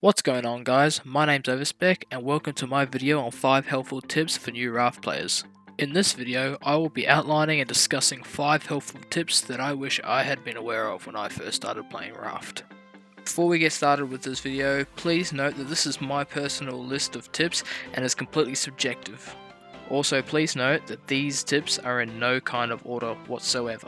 What's going on, guys? My name's Overspec and welcome to my video on 5 helpful tips for new Raft players. In this video, I will be outlining and discussing 5 helpful tips that I wish I had been aware of when I first started playing Raft. Before we get started with this video, please note that this is my personal list of tips and is completely subjective. Also, please note that these tips are in no kind of order whatsoever.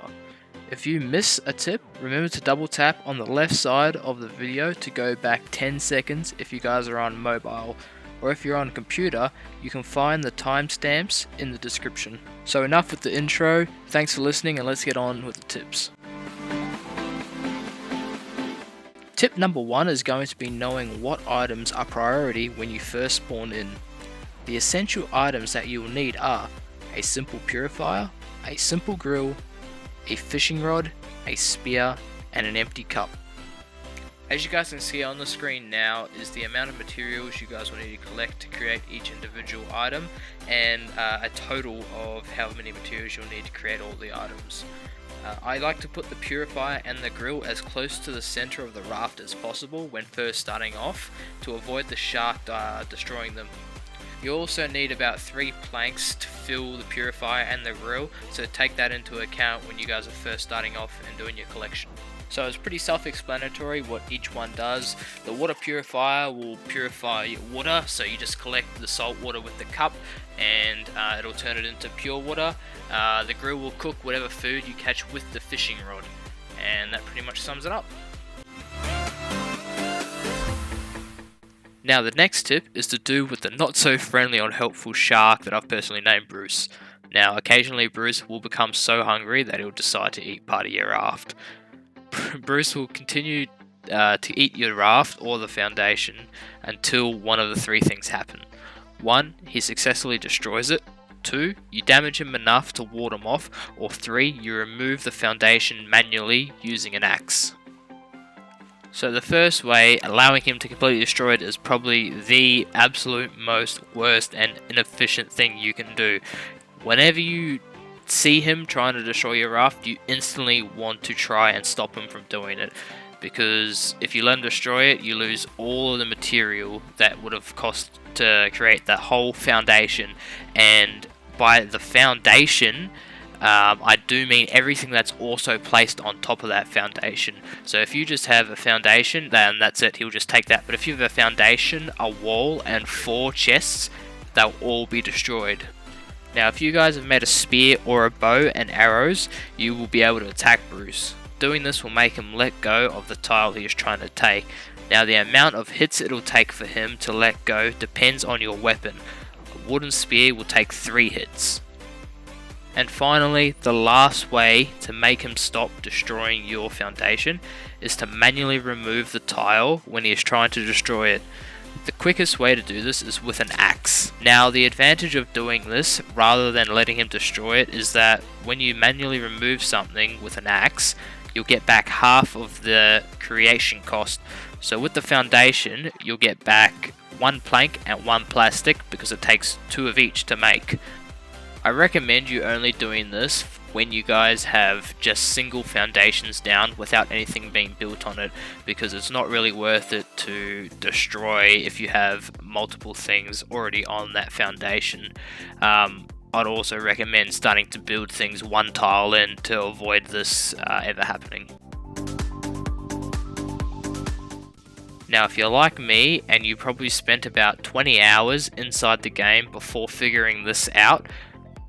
If you miss a tip, remember to double tap on the left side of the video to go back 10 seconds if you guys are on mobile, or if you're on computer, you can find the timestamps in the description. So enough with the intro, thanks for listening and let's get on with the tips. Tip number 1 is going to be knowing what items are priority when you first spawn in. The essential items that you will need are a simple purifier, a simple grill, a fishing rod, a spear, and an empty cup. As you guys can see on the screen now is the amount of materials you guys will need to collect to create each individual item, and a total of how many materials you'll need to create all the items. I like to put the purifier and the grill as close to the center of the raft as possible when first starting off to avoid the shark destroying them. You also need about 3 planks to fill the purifier and the grill, so take that into account when you guys are first starting off and doing your collection. So it's pretty self-explanatory what each one does. The water purifier will purify your water, so you just collect the salt water with the cup and it'll turn it into pure water. The grill will cook whatever food you catch with the fishing rod, and that pretty much sums it up. Now the next tip is to do with the not so friendly or helpful shark that I've personally named Bruce. Now occasionally Bruce will become so hungry that he'll decide to eat part of your raft. Bruce will continue to eat your raft or the foundation until one of the 3 things happen. 1. He successfully destroys it. 2. You damage him enough to ward him off. Or 3. You remove the foundation manually using an axe. So the first way, allowing him to completely destroy it, is probably the absolute most worst and inefficient thing you can do. Whenever you see him trying to destroy your raft, you instantly want to try and stop him from doing it. Because if you let him destroy it, you lose all of the material that would have cost to create that whole foundation. And by the foundation, I do mean everything that's also placed on top of that foundation. So if you just have a foundation, then that's it, he'll just take that. But if you have a foundation, a wall, and 4 chests, they'll all be destroyed. Now if you guys have made a spear or a bow and arrows, you will be able to attack Bruce. Doing this will make him let go of the tile he is trying to take. Now the amount of hits it'll take for him to let go depends on your weapon. A wooden spear will take 3 hits. And finally, the last way to make him stop destroying your foundation is to manually remove the tile when he is trying to destroy it. The quickest way to do this is with an axe. Now the advantage of doing this rather than letting him destroy it is that when you manually remove something with an axe, you'll get back half of the creation cost. So with the foundation, you'll get back 1 plank and 1 plastic because it takes 2 of each to make. I recommend you only doing this when you guys have just single foundations down without anything being built on it, because it's not really worth it to destroy if you have multiple things already on that foundation. I'd also recommend starting to build things 1 tile in to avoid this ever happening. Now if you're like me and you probably spent about 20 hours inside the game before figuring this out,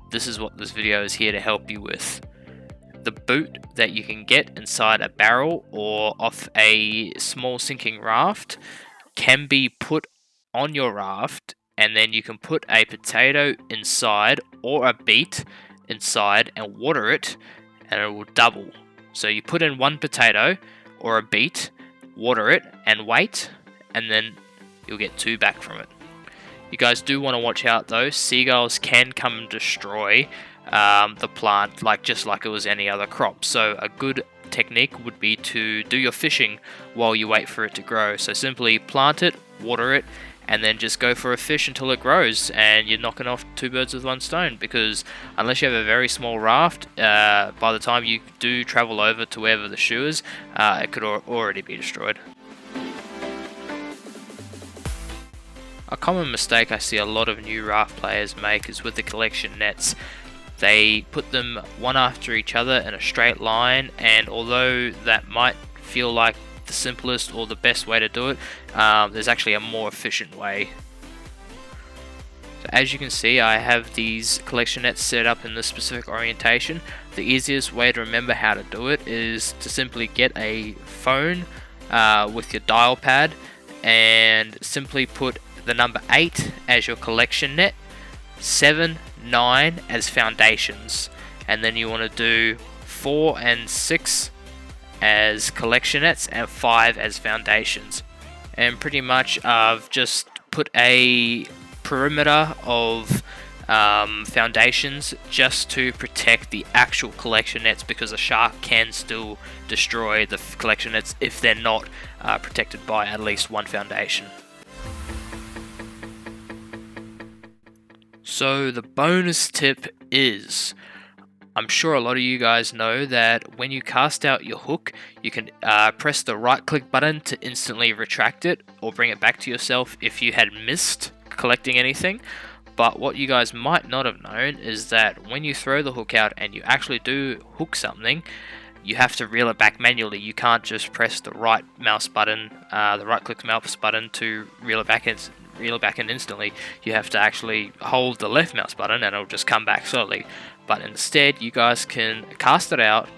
this is what this video is here to help you with. The boot that you can get inside a barrel or off a small sinking raft can be put on your raft, and then you can put a potato inside or a beet inside and water it, and it will double. So you put in 1 potato or a beet, water it and wait, and then you'll get 2 back from it. You guys do want to watch out though. Seagulls can come and destroy the plant just like it was any other crop. So a good technique would be to do your fishing while you wait for it to grow. So simply plant it, water it, and then just go for a fish until it grows, and you're knocking off 2 birds with 1 stone, because unless you have a very small raft, by the time you do travel over to wherever the shoe is, it could already be destroyed. A common mistake I see a lot of new Raft players make is with the collection nets. They put them one after each other in a straight line, and although that might feel like the simplest or the best way to do it, there's actually a more efficient way. So as you can see, I have these collection nets set up in this specific orientation. The easiest way to remember how to do it is to simply get a phone with your dial pad and simply put the number 8 as your collection net, 7, 9 as foundations, and then you want to do 4 and 6 as collection nets and 5 as foundations. And pretty much I've just put a perimeter of foundations just to protect the actual collection nets, because a shark can still destroy the collection nets if they're not protected by at least one foundation. So the bonus tip is, I'm sure a lot of you guys know that when you cast out your hook, you can press the right click button to instantly retract it or bring it back to yourself if you had missed collecting anything. But what you guys might not have known is that when you throw the hook out and you actually do hook something, you have to reel it back manually. You can't just press the right mouse button, the right click mouse button to reel it back in instantly. You have to actually hold the left mouse button and it'll just come back slowly. But instead, you guys can cast it out,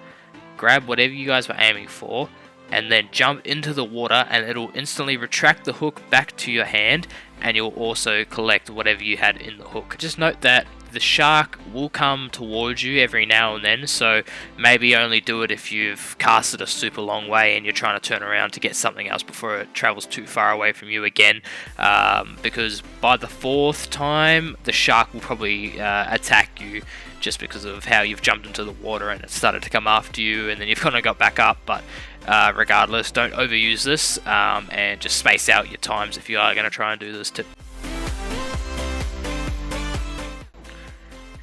grab whatever you guys were aiming for, and then jump into the water, and it'll instantly retract the hook back to your hand, and you'll also collect whatever you had in the hook. Just note that the shark will come towards you every now and then, so maybe only do it if you've casted a super long way and you're trying to turn around to get something else before it travels too far away from you again, because by the 4th time the shark will probably attack you, just because of how you've jumped into the water and it started to come after you, and then you've kind of got back up. But regardless, don't overuse this, and just space out your times if you are going to try and do this tip.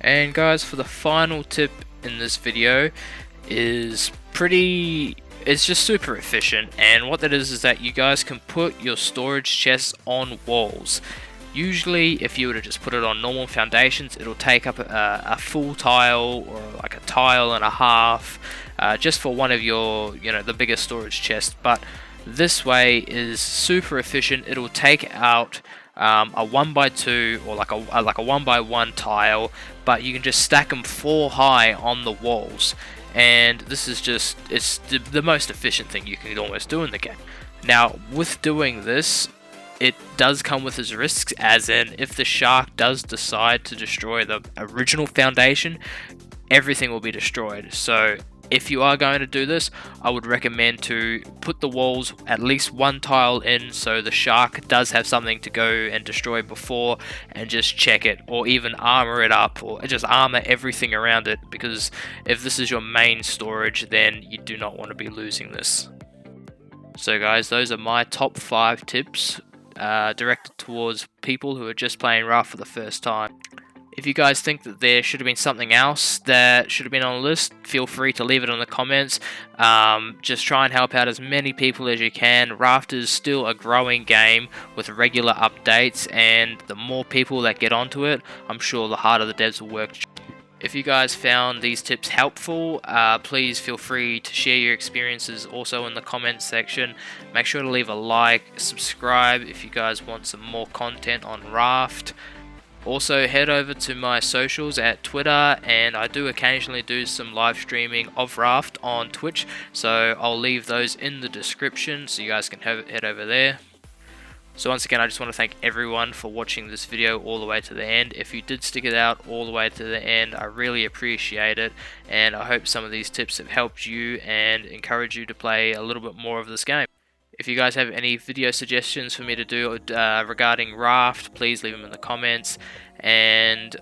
And guys, for the final tip in this video is it's just super efficient, and what that is that you guys can put your storage chests on walls. Usually, if you were to just put it on normal foundations, it'll take up a full tile or like a tile and a half, just for one of your, the biggest storage chests. But this way is super efficient. It'll take out a 1x2 or like a 1x1 tile, but you can just stack them 4 high on the walls. And this is just, it's the most efficient thing you can almost do in the game. Now, with doing this, it does come with its risks, as in if the shark does decide to destroy the original foundation, everything will be destroyed. So if you are going to do this, I would recommend to put the walls at least 1 tile in, so the shark does have something to go and destroy before, and just check it, or even armor it up, or just armor everything around it, because if this is your main storage, then you do not want to be losing this. So guys, those are my top 5 tips directed towards people who are just playing Raft for the first time. If you guys think that there should have been something else that should have been on the list, feel free to leave it in the comments. Just try and help out as many people as you can. Raft is still a growing game with regular updates, and the more people that get onto it, I'm sure the harder the devs will work. If you guys found these tips helpful, please feel free to share your experiences also in the comments section. Make sure to leave a like, subscribe if you guys want some more content on Raft. Also, head over to my socials at Twitter, and I do occasionally do some live streaming of Raft on Twitch, so I'll leave those in the description so you guys can head over there. So once again, I just want to thank everyone for watching this video all the way to the end. If you did stick it out all the way to the end, I really appreciate it, and I hope some of these tips have helped you and encourage you to play a little bit more of this game. If you guys have any video suggestions for me to do regarding Raft, please leave them in the comments, and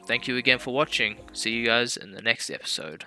thank you again for watching. See you guys in the next episode.